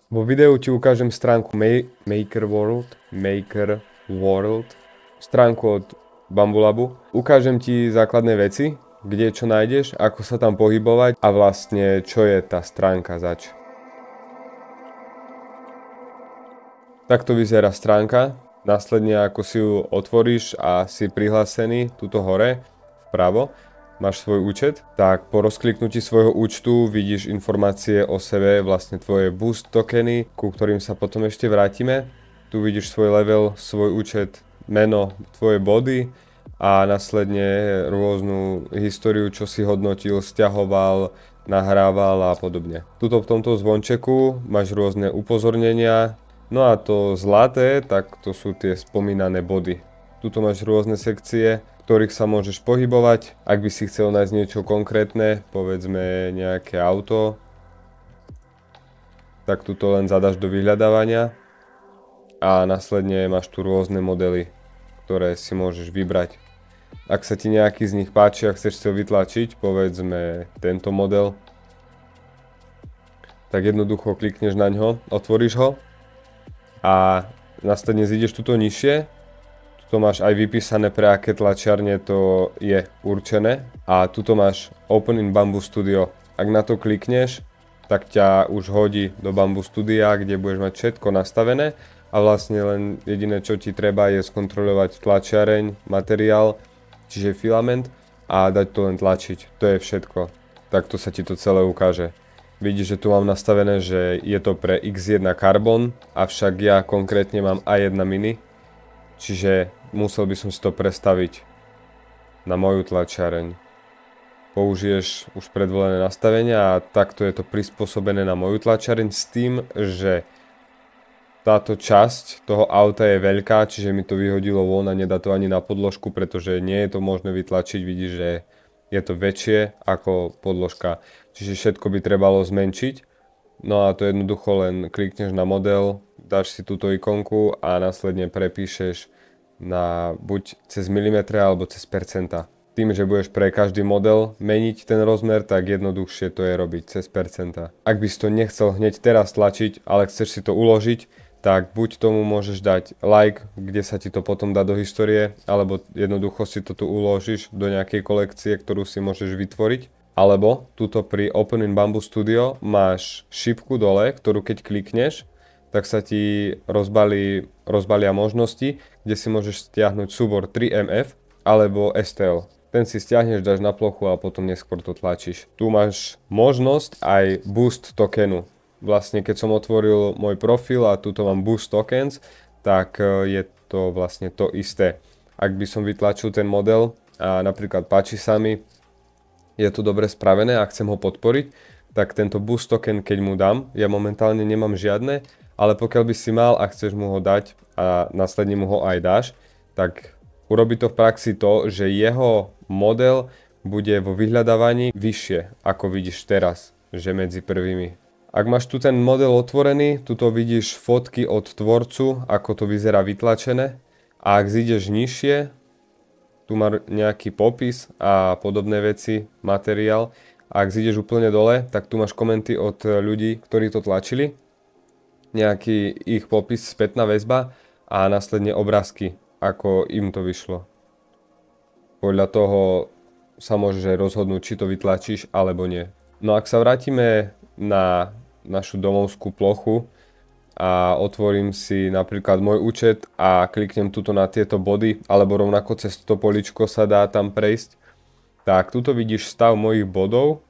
Vo videu ti ukážem stránku Maker World, stránku od Bambulabu. Ukážem ti základné veci, kde čo nájdeš, ako sa tam pohybovať a vlastne čo je tá stránka zač. Takto vyzerá stránka. Následne ako si ju otvoríš a si prihlásený tuto hore vpravo, máš svoj účet, tak po rozkliknutí svojho účtu vidíš informácie o sebe, vlastne tvoje boost tokeny, ku ktorým sa potom ešte vrátime. Tu vidíš svoj level, svoj účet, meno, tvoje body a následne rôznu históriu, čo si hodnotil, sťahoval, nahrával a podobne. Tuto v tomto zvončeku máš rôzne upozornenia. No a to zlaté, tak to sú tie spomínané body. Tuto máš rôzne sekcie, v ktorých sa môžeš pohybovať. Ak by si chcel nájsť niečo konkrétne, povedzme nejaké auto, tak tuto len zadaš do vyhľadávania a následne máš tu rôzne modely, ktoré si môžeš vybrať. Ak sa ti nejaký z nich páči a chceš si ho vytlačiť, povedzme tento model, tak jednoducho klikneš na ňo, otvoríš ho a následne zídeš tuto nižšie. Tuto máš aj vypísané, pre aké tlačiarne to je určené. A tuto máš Open in Bamboo Studio. Ak na to klikneš, tak ťa už hodí do Bamboo Studia, kde budeš mať všetko nastavené. A vlastne len jediné, čo ti treba, je skontrolovať tlačiareň, materiál, čiže filament a dať to len tlačiť. To je všetko. Takto sa ti to celé ukáže. Vidíš, že tu mám nastavené, že je to pre X1 Carbon, avšak ja konkrétne mám A1 Mini, čiže musel by som si to prestaviť na moju tlačiareň. Použiješ už predvolené nastavenia a takto je to prispôsobené na moju tlačiareň s tým, že táto časť toho auta je veľká, čiže mi to vyhodilo von a nedá to ani na podložku, pretože nie je to možné vytlačiť, vidíš, že je to väčšie ako podložka. Čiže všetko by trebalo zmenšiť. No a to jednoducho len klikneš na model, dáš si túto ikonku a následne prepíšeš na buď cez milimetre alebo cez percenta. Tým, že budeš pre každý model meniť ten rozmer, tak jednoduchšie to je robiť cez percenta. Ak by si to nechcel hneď teraz tlačiť, ale chceš si to uložiť, tak buď tomu môžeš dať like, kde sa ti to potom dá do histórie, alebo jednoducho si to tu uložíš do nejakej kolekcie, ktorú si môžeš vytvoriť. Alebo tuto pri Open in Bamboo Studio máš šipku dole, ktorú keď klikneš, tak sa ti rozbalia možnosti, kde si môžeš stiahnuť súbor 3MF alebo STL. Ten si stiahneš, dáš na plochu a potom neskôr to tlačíš. Tu máš možnosť aj boost tokenu. Vlastne keď som otvoril môj profil a tuto mám boost tokens, tak je to vlastne to isté. Ak by som vytlačil ten model a napríklad páči sa mi, je to dobre spravené a chcem ho podporiť, tak tento boost token keď mu dám, ja momentálne nemám žiadne, ale pokiaľ by si mal a chceš mu ho dať a následne mu ho aj dáš, tak urobí to v praxi to, že jeho model bude vo vyhľadávaní vyššie, ako vidíš teraz, že medzi prvými. Ak máš tu ten model otvorený, tuto vidíš fotky od tvorcu, ako to vyzerá vytlačené. A ak zídeš nižšie, tu má nejaký popis a podobné veci, materiál. A ak zídeš úplne dole, tak tu máš komenty od ľudí, ktorí to tlačili. Nejaký ich popis, spätná väzba a následne obrázky, ako im to vyšlo. Podľa toho sa môžeš rozhodnúť, či to vytlačíš alebo nie. No ak sa vrátime na našu domovskú plochu a otvorím si napríklad môj účet a kliknem tuto na tieto body, alebo rovnako cez to poličko sa dá tam prejsť, tak tuto vidíš stav mojich bodov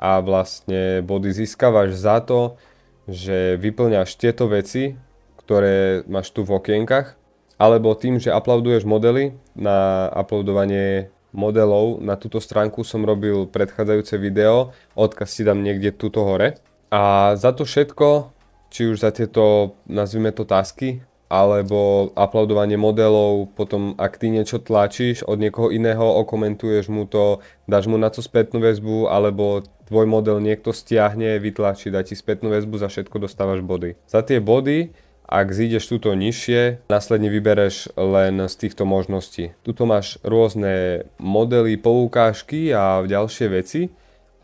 a vlastne body získavaš za to, že vyplňaš tieto veci, ktoré máš tu v okienkach, alebo tým, že uploaduješ modely. Na uploadovanie modelov na túto stránku som robil predchádzajúce video, odkaz si dám niekde tuto hore. A za to všetko, či už za tieto, nazvime to tasky, alebo uploadovanie modelov, potom ak ty niečo tlačíš od niekoho iného, okomentuješ mu to, dáš mu na to spätnú väzbu, alebo tvoj model niekto stiahne, vytlačí, dá ti spätnú väzbu, za všetko dostávaš body. Za tie body, ak zídeš tuto nižšie, následne vybereš len z týchto možností. Tuto máš rôzne modely, poukážky a ďalšie veci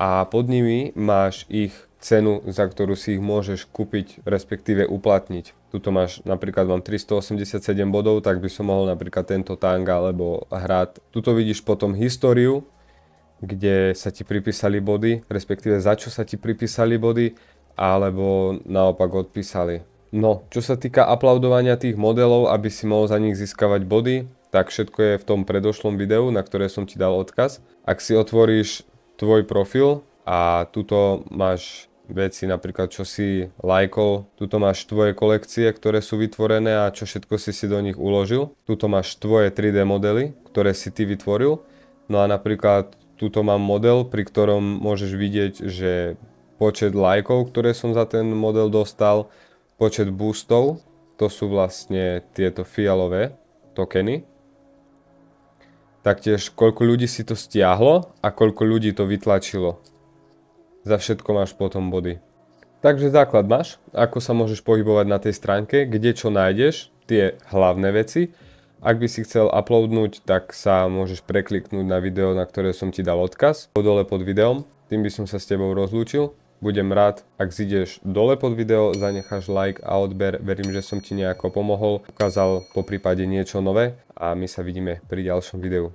a pod nimi máš ich cenu, za ktorú si ich môžeš kúpiť, respektíve uplatniť. Tuto máš, napríklad mám 387 bodov, tak by som mohol napríklad tento tank alebo hrad. Tuto vidíš potom históriu, kde sa ti pripísali body, respektíve za čo sa ti pripísali body, alebo naopak odpísali. No, čo sa týka uploadovania tých modelov, aby si mohol za nich získavať body, tak všetko je v tom predošlom videu, na ktoré som ti dal odkaz. Ak si otvoríš tvoj profil a tuto máš veci napríklad, čo si lajkol, tuto máš tvoje kolekcie, ktoré sú vytvorené a čo všetko si do nich uložil. Tuto máš tvoje 3D modely, ktoré si ty vytvoril. No a napríklad tuto mám model, pri ktorom môžeš vidieť, že počet lajkov, ktoré som za ten model dostal, počet boostov, to sú vlastne tieto fialové tokeny. Taktiež koľko ľudí si to stiahlo a koľko ľudí to vytlačilo. Za všetko máš potom body. Takže základ máš, ako sa môžeš pohybovať na tej stránke, kde čo nájdeš, tie hlavné veci. Ak by si chcel uploadnúť, tak sa môžeš prekliknúť na video, na ktoré som ti dal odkaz, dole pod videom. Tým by som sa s tebou rozlúčil. Budem rád, ak zídeš dole pod video, zanecháš like a odber. Verím, že som ti nejako pomohol, ukázal poprípade niečo nové a my sa vidíme pri ďalšom videu.